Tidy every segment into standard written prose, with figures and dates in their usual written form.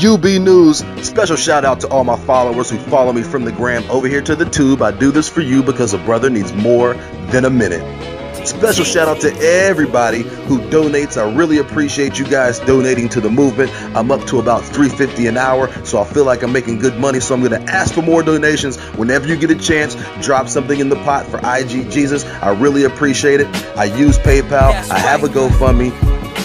UB News. Special shout out to all my followers who follow me from the gram over here to the tube. I do this for you because a brother needs more than a minute. Special shout out to everybody who donates. I really appreciate you guys donating to the movement. I'm up to about $3.50 an hour, so I feel like I'm making good money, so I'm going to ask for more donations. Whenever you get a chance, drop something in the pot for IG Jesus. I really appreciate it. I use PayPal. I have a GoFundMe.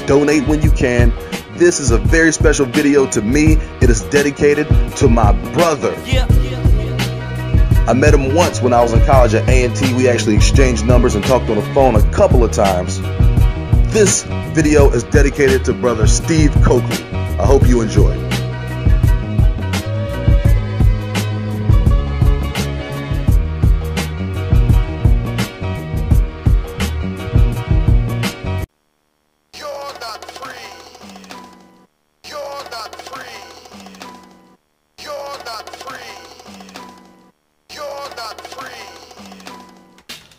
Donate when you can. This is a very special video to me. It is dedicated to my brother. I met him once when I was in college at A&T. We actually exchanged numbers and talked on the phone a couple of times. This video is dedicated to brother Steve Coakley. I hope you enjoy.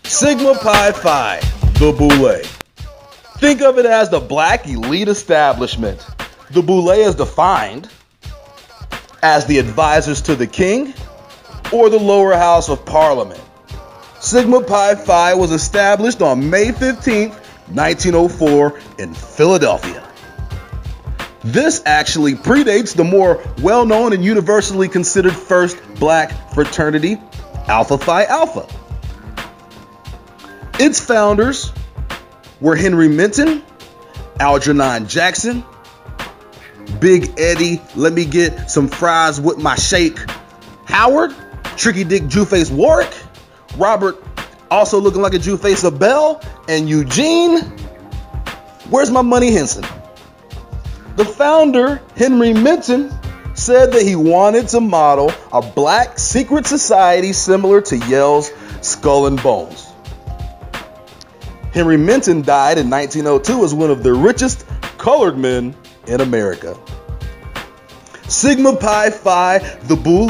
Sigma Pi Phi, the Boule. Think of it as the black elite establishment. The Boule is defined as the advisors to the king or the lower house of parliament. Sigma Pi Phi was established on May 15th, 1904 in Philadelphia. This actually predates the more well-known and universally considered first black fraternity, Alpha Phi Alpha. Its founders were Henry Minton, Algernon Jackson, Big Eddie, let me get some fries with my shake, Howard, Tricky Dick Jewface Warwick, Robert, also looking like a Jewface of Bell, and Eugene, where's my money, Henson? The founder, Henry Minton, said that he wanted to model a black secret society similar to Yale's Skull and Bones. Henry Minton died in 1902 as one of the richest colored men in America. Sigma Pi Phi, the Boule,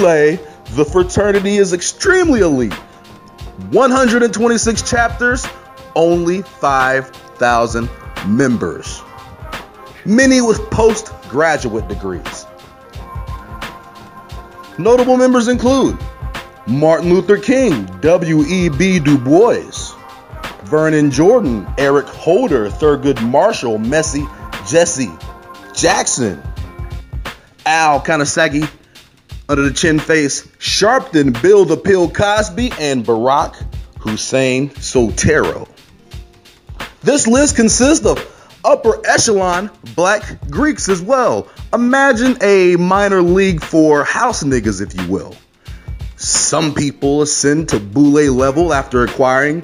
the fraternity is extremely elite. 126 chapters, only 5,000 members. Many with postgraduate degrees. Notable members include Martin Luther King, W.E.B. Du Bois, Vernon Jordan, Eric Holder, Thurgood Marshall, Messi, Jesse Jackson, Al, kind of saggy under the chin face, Sharpton, Bill the Pill Cosby, and Barack Hussein Sotero. This list consists of upper echelon black Greeks as well. Imagine a minor league for house niggas, if you will. Some people ascend to Boule level after acquiring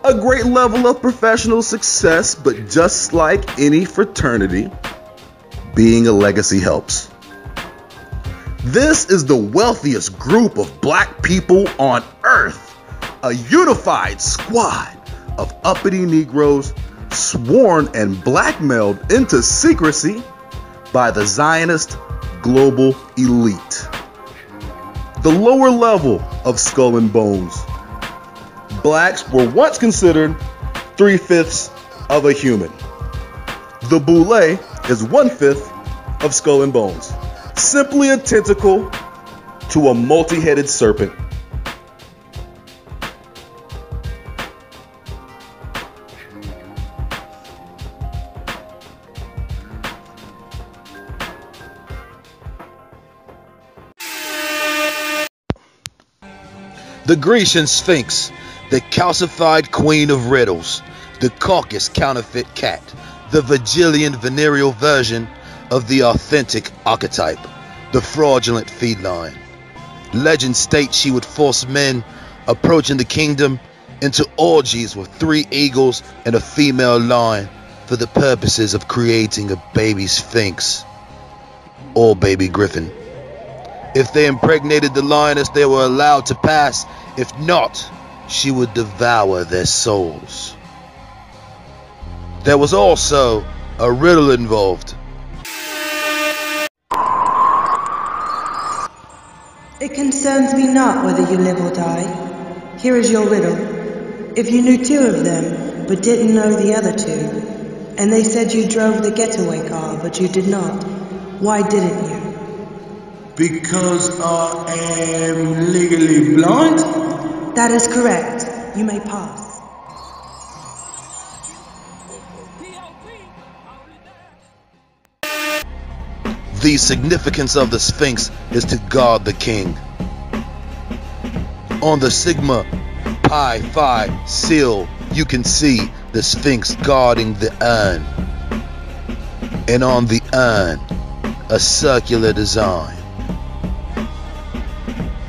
a great level of professional success, but just like any fraternity, being a legacy helps. This is the wealthiest group of black people on earth, a unified squad of uppity Negroes sworn and blackmailed into secrecy by the Zionist global elite. The lower level of Skull and Bones. Blacks were once considered 3/5 of a human. The Boule is 1/5 of Skull and Bones. Simply a tentacle to a multi-headed serpent. The Grecian Sphinx, the calcified queen of riddles, the Caucasus counterfeit cat, the Virgilian venereal version of the authentic archetype, the fraudulent feline. Legend states she would force men approaching the kingdom into orgies with 3 eagles and a female lion for the purposes of creating a baby sphinx or baby griffin. If they impregnated the lioness, they were allowed to pass. If not, she would devour their souls. There was also a riddle involved. It concerns me not whether you live or die. Here is your riddle. If you knew 2 of them, but didn't know the other 2, and they said you drove the getaway car, but you did not, Why didn't you? Because I am legally blind? That is correct. You may pass. The significance of the Sphinx is to guard the king. On the Sigma Pi Phi seal, you can see the Sphinx guarding the urn. And on the urn, a circular design.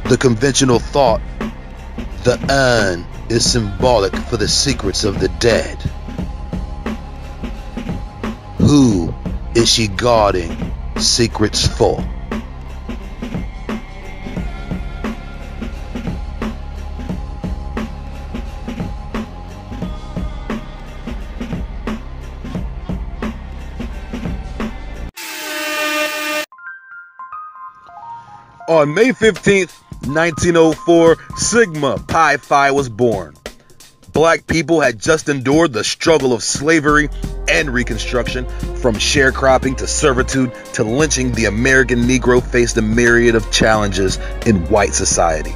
The conventional thought, the urn is symbolic for the secrets of the dead. Who is she guarding secrets for? On May 15th, 1904, Sigma Pi Phi was born. Black people had just endured the struggle of slavery and Reconstruction. From sharecropping to servitude to lynching, the American Negro faced a myriad of challenges in white society.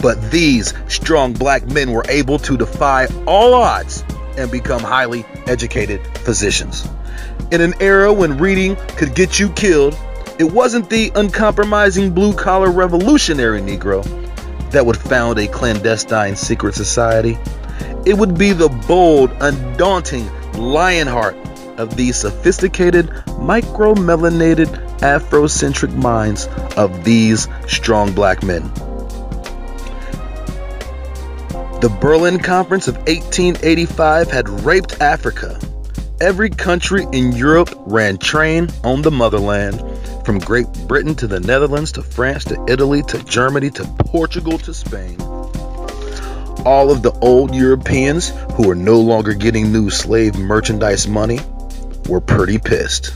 But these strong black men were able to defy all odds and become highly educated physicians. In an era when reading could get you killed, it wasn't the uncompromising blue-collar revolutionary Negro that would found a clandestine secret society. It would be the bold, undaunting lionheart of the sophisticated, micro-melanated, Afrocentric minds of these strong black men. The Berlin Conference of 1885 had raped Africa. Every country in Europe ran train on the motherland. From Great Britain to the Netherlands to France to Italy to Germany to Portugal to Spain. All of the old Europeans who were no longer getting new slave merchandise money were pretty pissed.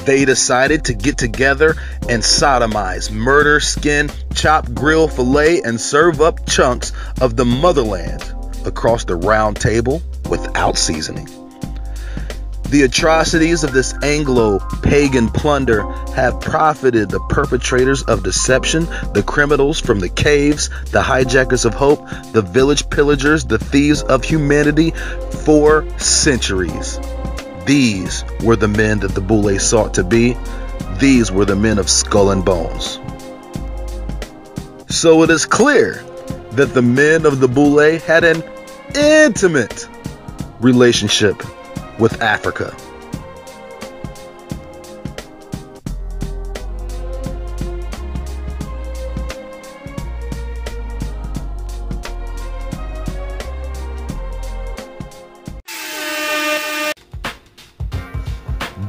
They decided to get together and sodomize, murder, skin, chop, grill, fillet, and serve up chunks of the motherland across the round table without seasoning. The atrocities of this Anglo-pagan plunder have profited the perpetrators of deception, the criminals from the caves, the hijackers of hope, the village pillagers, the thieves of humanity for centuries. These were the men that the Boule sought to be. These were the men of skull and bones. So it is clear that the men of the Boule had an intimate relationship with Africa.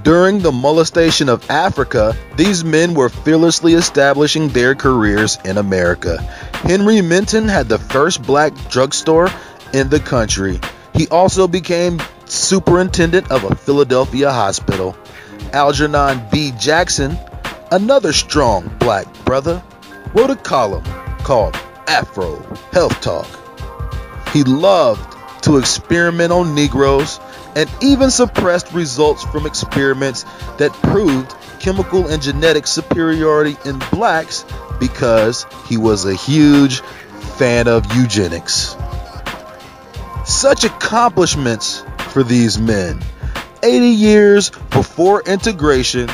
During the molestation of Africa, these men were fearlessly establishing their careers in America. Henry Minton had the first black drugstore in the country. He also became superintendent of a Philadelphia hospital. Algernon B. Jackson, another strong black brother, wrote a column called Afro Health Talk. He loved to experiment on Negroes and even suppressed results from experiments that proved chemical and genetic superiority in blacks because he was a huge fan of eugenics. Such accomplishments for these men. 80 years before integration,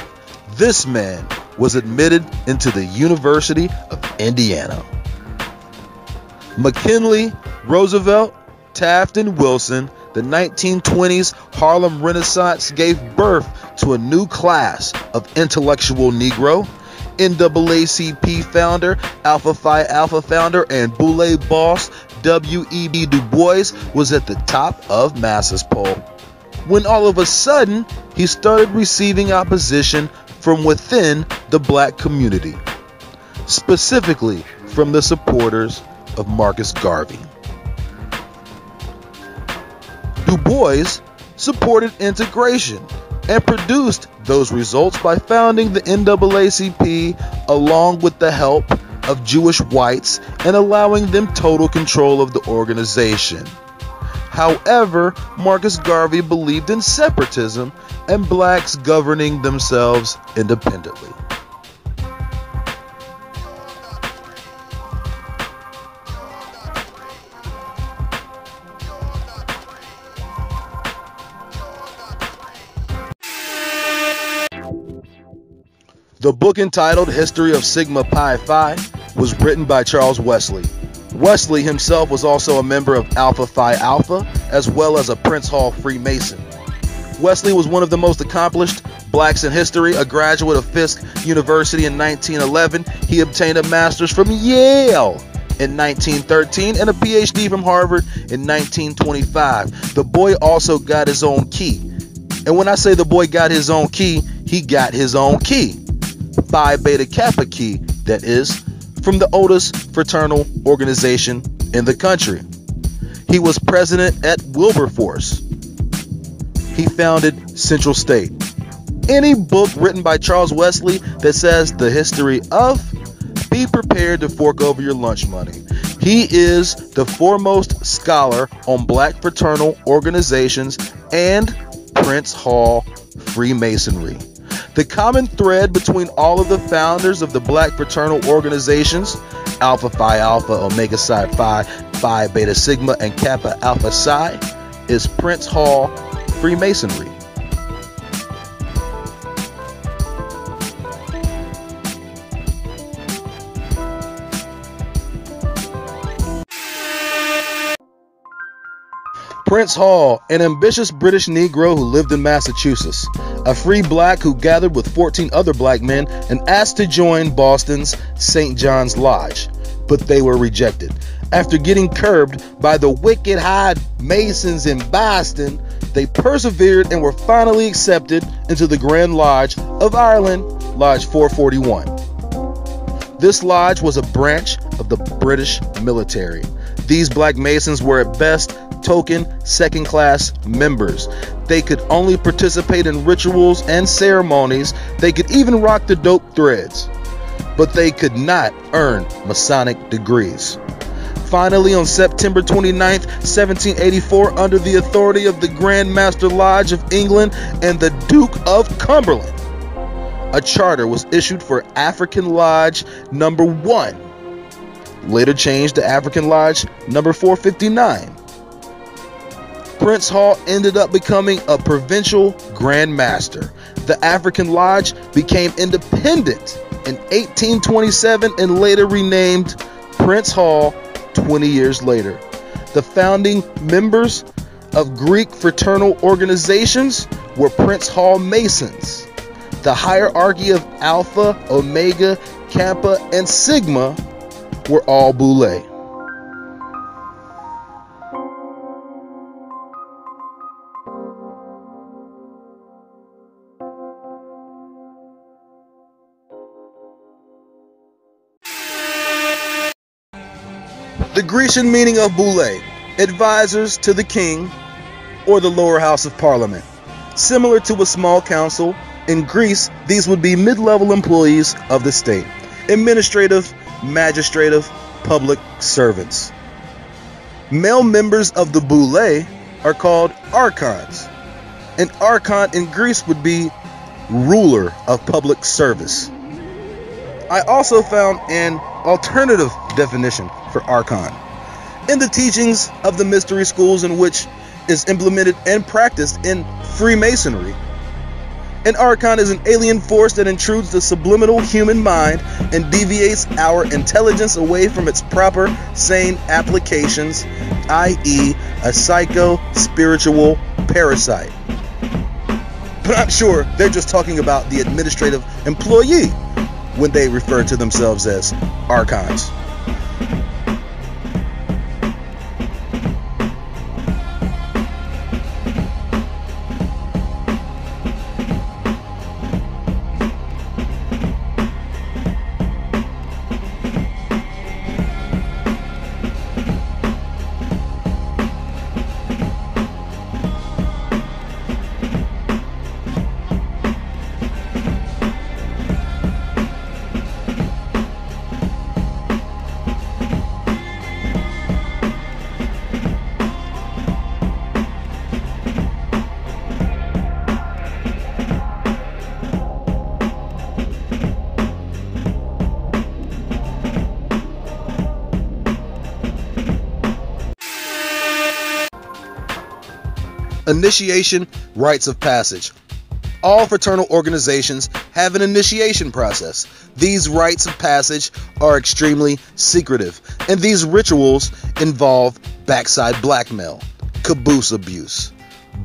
this man was admitted into the University of Indiana. McKinley, Roosevelt, Taft, and Wilson, the 1920s Harlem Renaissance gave birth to a new class of intellectual Negro. NAACP founder, Alpha Phi Alpha founder, and Boule boss W.E.B. Du Bois was at the top of Massa's poll, when all of a sudden he started receiving opposition from within the black community, specifically from the supporters of Marcus Garvey. Du Bois supported integration and produced those results by founding the NAACP along with the help of Jewish whites and allowing them total control of the organization. However, Marcus Garvey believed in separatism and blacks governing themselves independently. The book entitled History of Sigma Pi Phi was written by Charles Wesley. Wesley himself was also a member of Alpha Phi Alpha, as well as a Prince Hall Freemason. Wesley was one of the most accomplished blacks in history, a graduate of Fisk University in 1911. He obtained a master's from Yale in 1913 and a PhD from Harvard in 1925. The boy also got his own key. And when I say the boy got his own key, he got his own key. Phi Beta Kappa key, that is, from the oldest fraternal organization in the country. He was president at Wilberforce. He founded Central State. Any book written by Charles Wesley that says the history of, be prepared to fork over your lunch money. He is the foremost scholar on black fraternal organizations and Prince Hall Freemasonry. The common thread between all of the founders of the black fraternal organizations, Alpha Phi Alpha, Omega Psi Phi, Phi Beta Sigma, and Kappa Alpha Psi, is Prince Hall Freemasonry. Prince Hall, an ambitious British Negro who lived in Massachusetts, a free black who gathered with 14 other black men and asked to join Boston's St. John's Lodge, but they were rejected. After getting curbed by the wicked high Masons in Boston, they persevered and were finally accepted into the Grand Lodge of Ireland, Lodge 441. This lodge was a branch of the British military. These black Masons were at best token second-class members. They could only participate in rituals and ceremonies. They could even rock the dope threads, but they could not earn Masonic degrees. Finally, on September 29th, 1784, under the authority of the Grand Master Lodge of England and the Duke of Cumberland, a charter was issued for African Lodge number 1, later changed to African Lodge number 459. Prince Hall ended up becoming a provincial Grand Master. The African Lodge became independent in 1827 and later renamed Prince Hall 20 years later. The founding members of Greek fraternal organizations were Prince Hall Masons. The hierarchy of Alpha, Omega, Kappa, and Sigma were all Boule. The Grecian meaning of Boule, advisors to the king or the lower house of parliament. Similar to a small council, in Greece, these would be mid-level employees of the state, administrative, magistrative, public servants. Male members of the Boule are called archons. An archon in Greece would be ruler of public service. I also found an alternative definition for archon in the teachings of the mystery schools, in which is implemented and practiced in Freemasonry. An archon is an alien force that intrudes the subliminal human mind and deviates our intelligence away from its proper, sane applications, i.e., a psycho-spiritual parasite. But I'm sure they're just talking about the administrative employee when they refer to themselves as archons. Initiation rites of passage. All fraternal organizations have an initiation process. These rites of passage are extremely secretive, and these rituals involve backside blackmail, caboose abuse,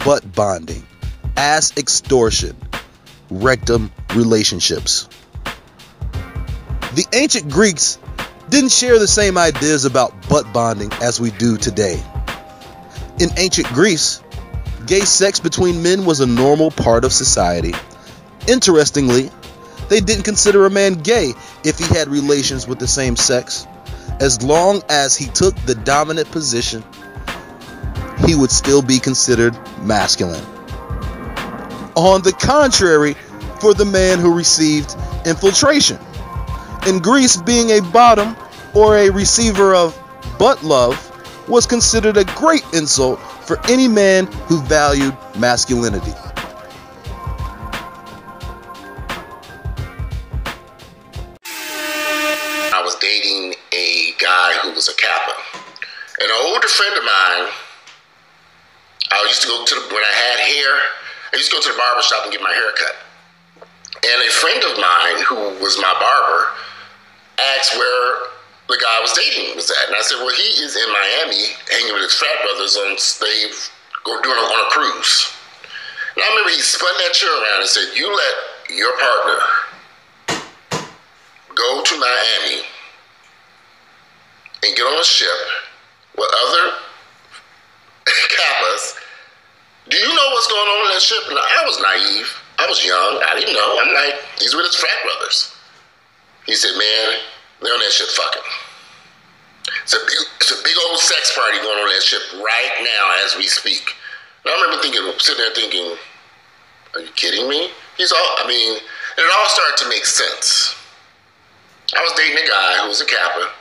butt bonding, ass extortion, rectum relationships. The ancient Greeks didn't share the same ideas about butt bonding as we do today. In ancient Greece, gay sex between men was a normal part of society. Interestingly, they didn't consider a man gay if he had relations with the same sex. As long as he took the dominant position, he would still be considered masculine. On the contrary, for the man who received infiltration. In Greece, being a bottom or a receiver of butt love was considered a great insult for any man who valued masculinity. I was dating a guy who was a Kappa. An older friend of mine, I used to go to when I had hair, I used to go to the barber shop and get my hair cut. And a friend of mine who was my barber asked where the guy I was dating was at. And I said, well, he is in Miami hanging with his frat brothers on on a cruise. And I remember he spun that chair around and said, you let your partner go to Miami and get on a ship with other Kappas. Do you know what's going on in that ship? And I was naive. I was young. I didn't know. I'm like, he's with his frat brothers. He said, man, they're on that ship fucking. It's a big old sex party going on that ship right now as we speak. And I remember sitting there thinking, are you kidding me? And it all started to make sense. I was dating a guy who was a Kappa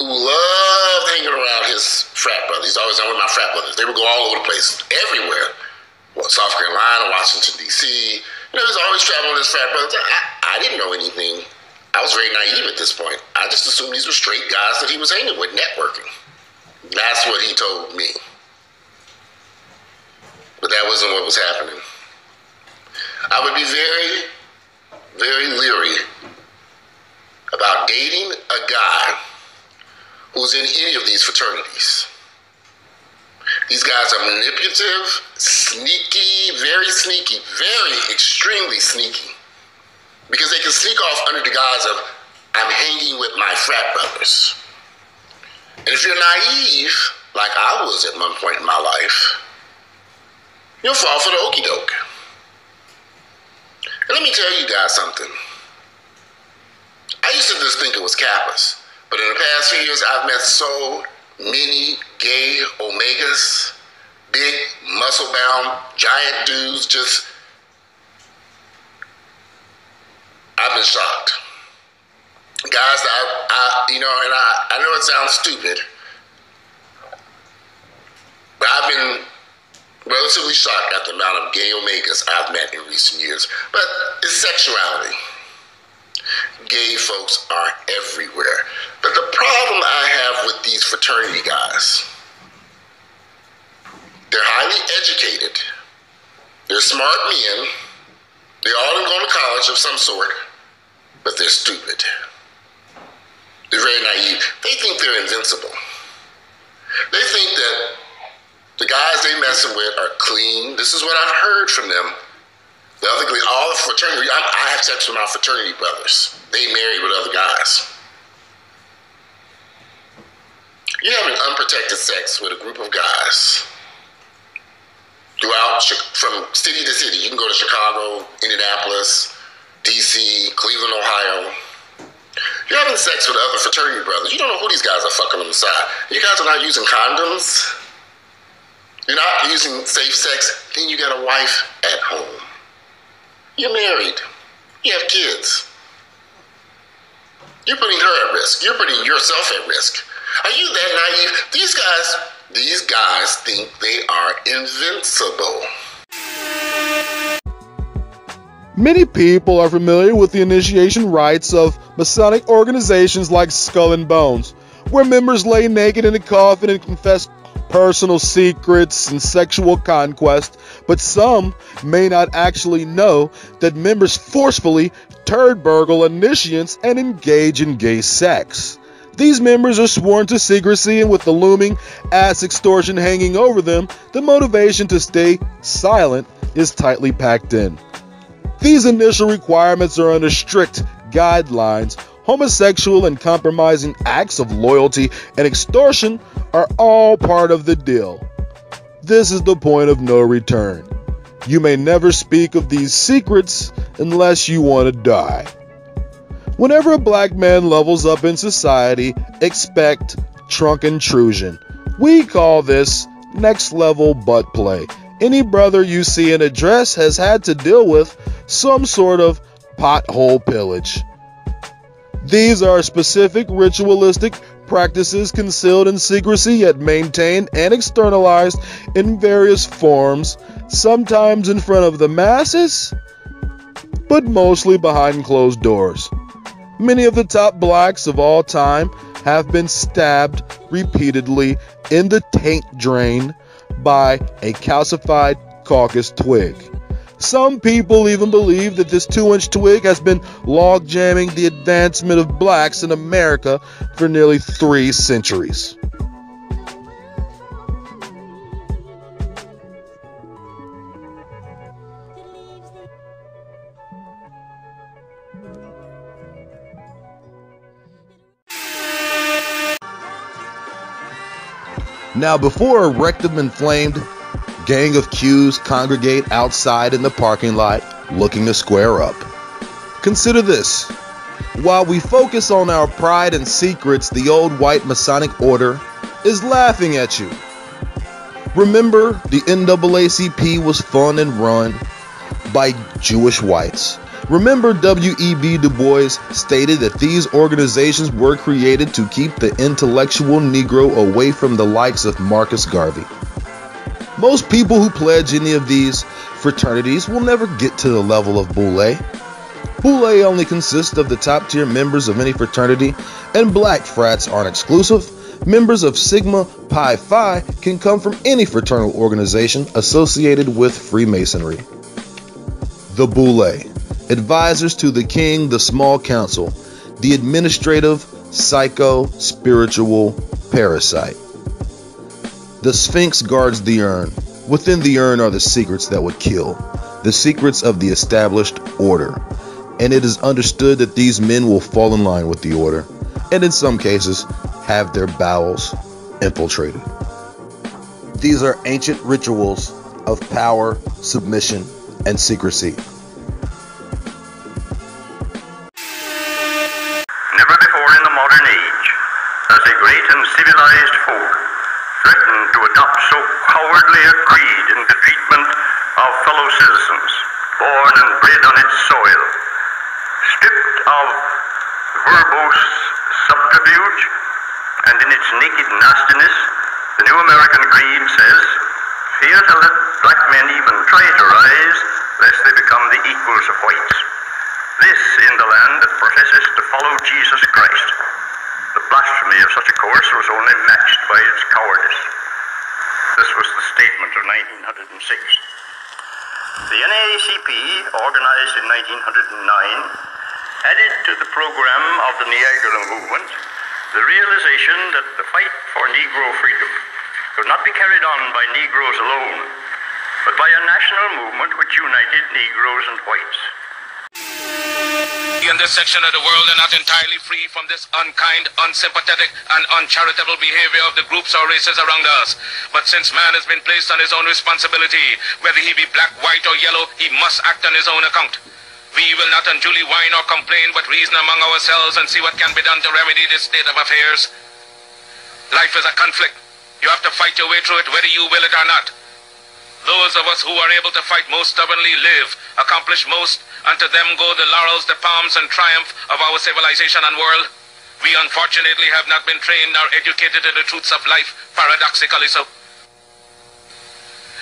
who loved hanging around his frat brothers. He's always on with my frat brothers. They would go all over the place, everywhere. South Carolina, Washington, D.C. He was always traveling with his frat brothers. I didn't know anything. I was very naive at this point. I just assumed these were straight guys that he was hanging with, networking. That's what he told me. But that wasn't what was happening. I would be very, very leery about dating a guy who's in any of these fraternities. These guys are manipulative, sneaky, very extremely sneaky. Because they can sneak off under the guise of, I'm hanging with my frat brothers. And if you're naive, like I was at one point in my life, you'll fall for the okie doke. And let me tell you guys something. I used to just think it was Kappas, but in the past few years, I've met so many gay omegas, big, muscle-bound, giant dudes, I've been shocked. Guys that I know it sounds stupid, but I've been relatively shocked at the amount of gay omegas I've met in recent years. But it's sexuality. Gay folks are everywhere. But the problem I have with these fraternity guys, they're highly educated. They're smart men. They all done gone to college of some sort, but they're stupid. They're very naive. They think they're invincible. They think that the guys they messing with are clean. This is what I've heard from them. All the fraternity, I have sex with my fraternity brothers. They married with other guys. You're having unprotected sex with a group of guys throughout, from city to city. You can go to Chicago, Indianapolis, D.C., Cleveland, Ohio. You're having sex with other fraternity brothers. You don't know who these guys are fucking on the side. You guys are not using condoms. You're not using safe sex. Then you got a wife at home. You're married. You have kids. You're putting her at risk. You're putting yourself at risk. Are you that naive? These guys think they are invincible. Many people are familiar with the initiation rites of Masonic organizations like Skull and Bones, where members lay naked in a coffin and confess personal secrets, and sexual conquest, but some may not actually know that members forcefully turd burgle initiates and engage in gay sex. These members are sworn to secrecy, and with the looming ass extortion hanging over them, the motivation to stay silent is tightly packed in. These initial requirements are under strict guidelines. Homosexual and compromising acts of loyalty and extortion are all part of the deal. This is the point of no return. You may never speak of these secrets unless you want to die. Whenever a black man levels up in society, expect trunk intrusion. We call this next level butt play. Any brother you see in a dress has had to deal with some sort of pothole pillage. These are specific ritualistic practices concealed in secrecy yet maintained and externalized in various forms, sometimes in front of the masses, but mostly behind closed doors. Many of the top blacks of all time have been stabbed repeatedly in the taint drain by a calcified caucus twig. Some people even believe that this 2-inch twig has been log-jamming the advancement of blacks in America for nearly 3 centuries. Now, before a rectum-inflamed gang of Qs congregate outside in the parking lot looking to square up, consider this. While we focus on our pride and secrets, the old white Masonic order is laughing at you. Remember, the NAACP was funded and run by Jewish whites. Remember, W.E.B. Du Bois stated that these organizations were created to keep the intellectual Negro away from the likes of Marcus Garvey. Most people who pledge any of these fraternities will never get to the level of Boule. Boule only consists of the top tier members of any fraternity, and black frats aren't exclusive. Members of Sigma Pi Phi can come from any fraternal organization associated with Freemasonry. The Boule, advisors to the king, the small council, the administrative, psycho-spiritual parasite. The Sphinx guards the urn. Within the urn are the secrets that would kill, the secrets of the established order. And it is understood that these men will fall in line with the order, and in some cases, have their bowels infiltrated. These are ancient rituals of power, submission, and secrecy. Never before in the modern age has a great and civilized folk threatened to adopt so cowardly a creed in the treatment of fellow citizens, born and bred on its soil. Stripped of verbose subterfuge and in its naked nastiness, the new American creed says, "Fear to let black men even try to rise, lest they become the equals of whites." This in the land that professes to follow Jesus Christ. The blasphemy of such a course was only matched by its cowardice. This was the statement of 1906. The NAACP, organized in 1909, added to the program of the Niagara movement the realization that the fight for Negro freedom could not be carried on by Negroes alone, but by a national movement which united Negroes and whites. In this section of the world are not entirely free from this unkind, unsympathetic, and uncharitable behavior of the groups or races around us. But since man has been placed on his own responsibility, whether he be black, white, or yellow, he must act on his own account. We will not unduly whine or complain, but reason among ourselves and see what can be done to remedy this state of affairs. Life is a conflict. You have to fight your way through it, whether you will it or not. Those of us who are able to fight most stubbornly live, accomplish most, and to them go the laurels, the palms, and triumph of our civilization and world. We unfortunately have not been trained nor educated in the truths of life, paradoxically so.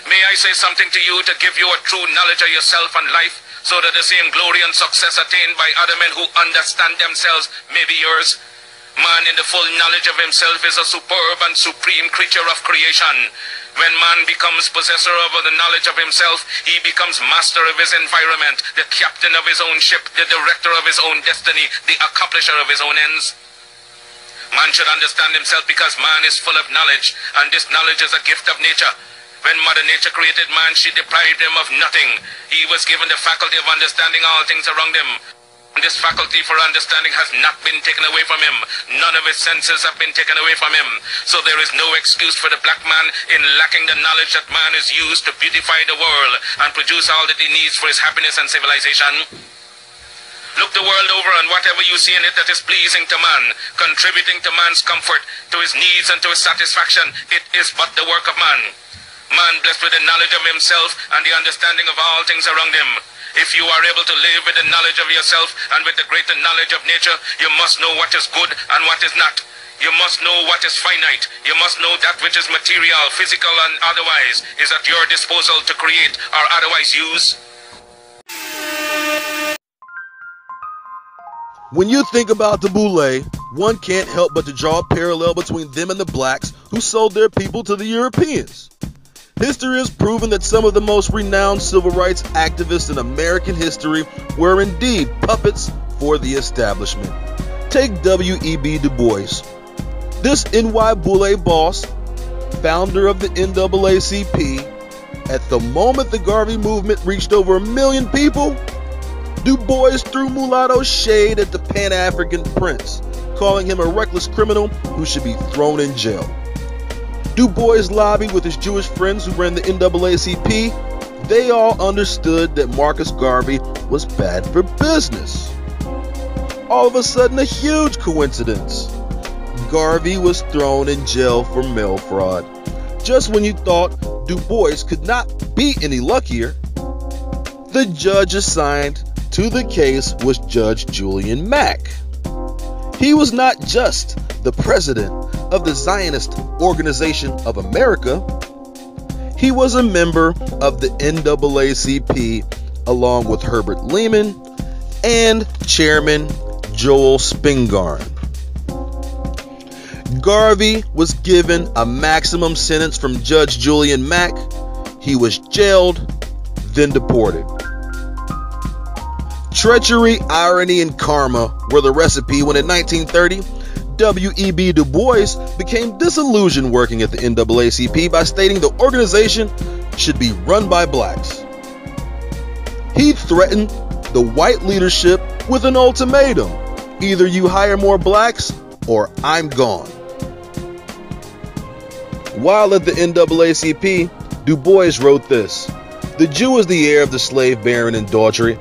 May I say something to you to give you a true knowledge of yourself and life, so that the same glory and success attained by other men who understand themselves may be yours. Man in the full knowledge of himself is a superb and supreme creature of creation. When man becomes possessor of the knowledge of himself, he becomes master of his environment, the captain of his own ship, the director of his own destiny, the accomplisher of his own ends. Man should understand himself because man is full of knowledge, and this knowledge is a gift of nature. When Mother Nature created man, she deprived him of nothing. He was given the faculty of understanding all things around him. This faculty for understanding has not been taken away from him. None of his senses have been taken away from him. So there is no excuse for the black man in lacking the knowledge that man is used to beautify the world and produce all that he needs for his happiness and civilization. Look the world over, and whatever you see in it that is pleasing to man, contributing to man's comfort, to his needs and to his satisfaction, it is but the work of man. Man blessed with the knowledge of himself and the understanding of all things around him. If you are able to live with the knowledge of yourself and with the greater knowledge of nature, you must know what is good and what is not. You must know what is finite. You must know that which is material, physical, and otherwise is at your disposal to create or otherwise use. When you think about the Boule, one can't help but to draw a parallel between them and the blacks who sold their people to the Europeans. History has proven that some of the most renowned civil rights activists in American history were indeed puppets for the establishment. Take W.E.B. Du Bois. This NY Boule boss, founder of the NAACP, at the moment the Garvey movement reached over 1 million people, Du Bois threw mulatto shade at the Pan-African prince, calling him a reckless criminal who should be thrown in jail. Du Bois lobbied with his Jewish friends who ran the NAACP. They all understood that Marcus Garvey was bad for business. All of a sudden, a huge coincidence. Garvey was thrown in jail for mail fraud. Just when you thought Du Bois could not be any luckier, the judge assigned to the case was Judge Julian Mack. He was not just the president of the Zionist Organization of America, he was a member of the NAACP along with Herbert Lehman and Chairman Joel Spingarn. Garvey was given a maximum sentence from Judge Julian Mack. He was jailed, then deported. Treachery, irony, and karma were the recipe when in 1930, W.E.B. Du Bois became disillusioned working at the NAACP by stating the organization should be run by blacks. He threatened the white leadership with an ultimatum: either you hire more blacks or I'm gone. While at the NAACP, Du Bois wrote this: "The Jew is the heir of the slave baron and daughtry.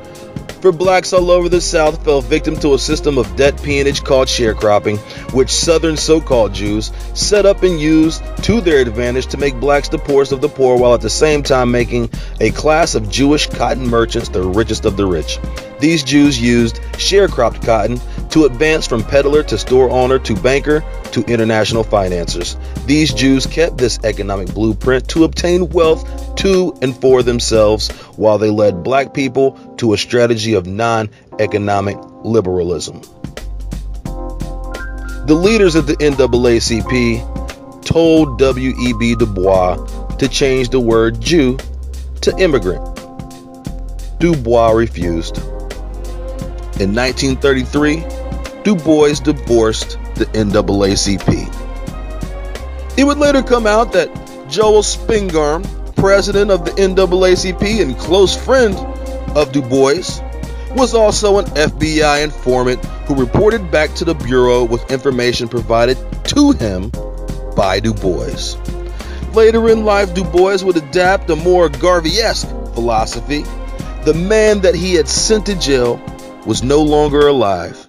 For blacks all over the South fell victim to a system of debt peonage called sharecropping, which Southern so-called Jews set up and used to their advantage to make blacks the poorest of the poor, while at the same time making a class of Jewish cotton merchants the richest of the rich. These Jews used sharecropped cotton to advance from peddler to store owner to banker to international financiers. These Jews kept this economic blueprint to obtain wealth to and for themselves, while they led black people to a strategy of non-economic liberalism." The leaders of the NAACP told W.E.B. Du Bois to change the word Jew to immigrant. Du Bois refused. In 1933, Du Bois divorced the NAACP. It would later come out that Joel Spingarn, president of the NAACP and close friend of Du Bois, was also an FBI informant who reported back to the Bureau with information provided to him by Du Bois. Later in life, Du Bois would adapt a more Garvey-esque philosophy. The man that he had sent to jail was no longer alive,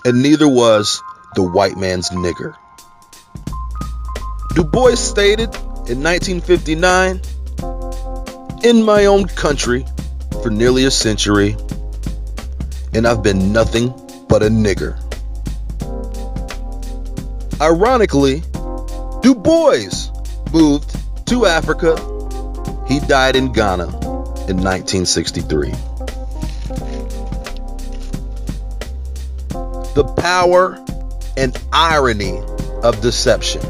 and neither was the white man's nigger. Du Bois stated in 1959, "In my own country for nearly a century, and I've been nothing but a nigger." Ironically, Du Bois moved to Africa. He died in Ghana in 1963. The power and irony of deception.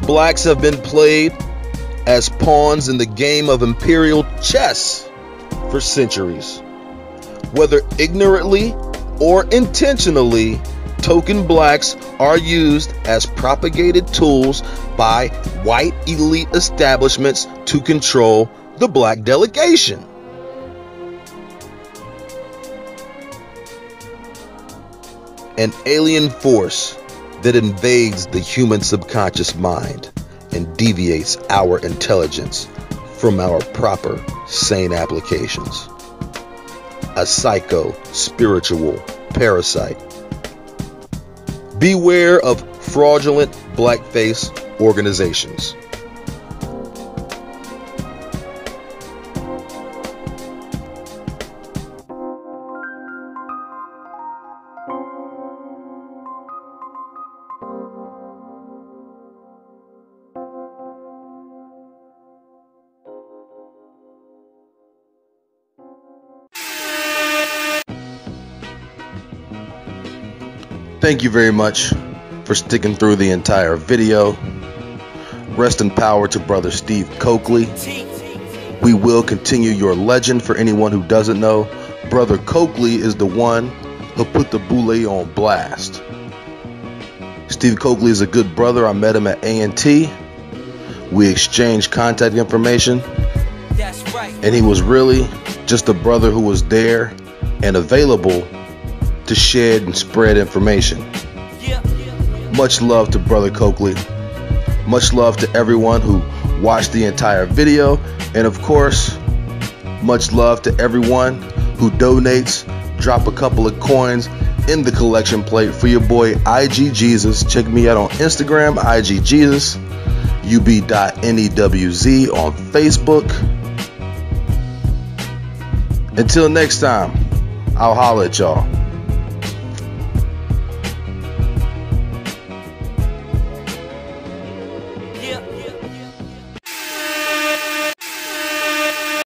Blacks have been played as pawns in the game of imperial chess for centuries. Whether ignorantly or intentionally, token blacks are used as propagated tools by white elite establishments to control the black delegation. An alien force that invades the human subconscious mind and deviates our intelligence from our proper, sane applications. A psycho-spiritual parasite. Beware of fraudulent blackface organizations. Thank you very much for sticking through the entire video. Rest in power to Brother Steve Coakley. We will continue your legend. For anyone who doesn't know, Brother Coakley is the one who put the Boule on blast. Steve Coakley is a good brother. I met him at A&T. We exchanged contact information. And he was really just a brother who was there and available to shed and spread information. Much love to Brother Coakley. Much love to everyone who watched the entire video. And of course, much love to everyone who donates. Drop a couple of coins in the collection plate for your boy IG Jesus. Check me out on Instagram, IG Jesus, ub.newz on Facebook. Until next time, I'll holler at y'all.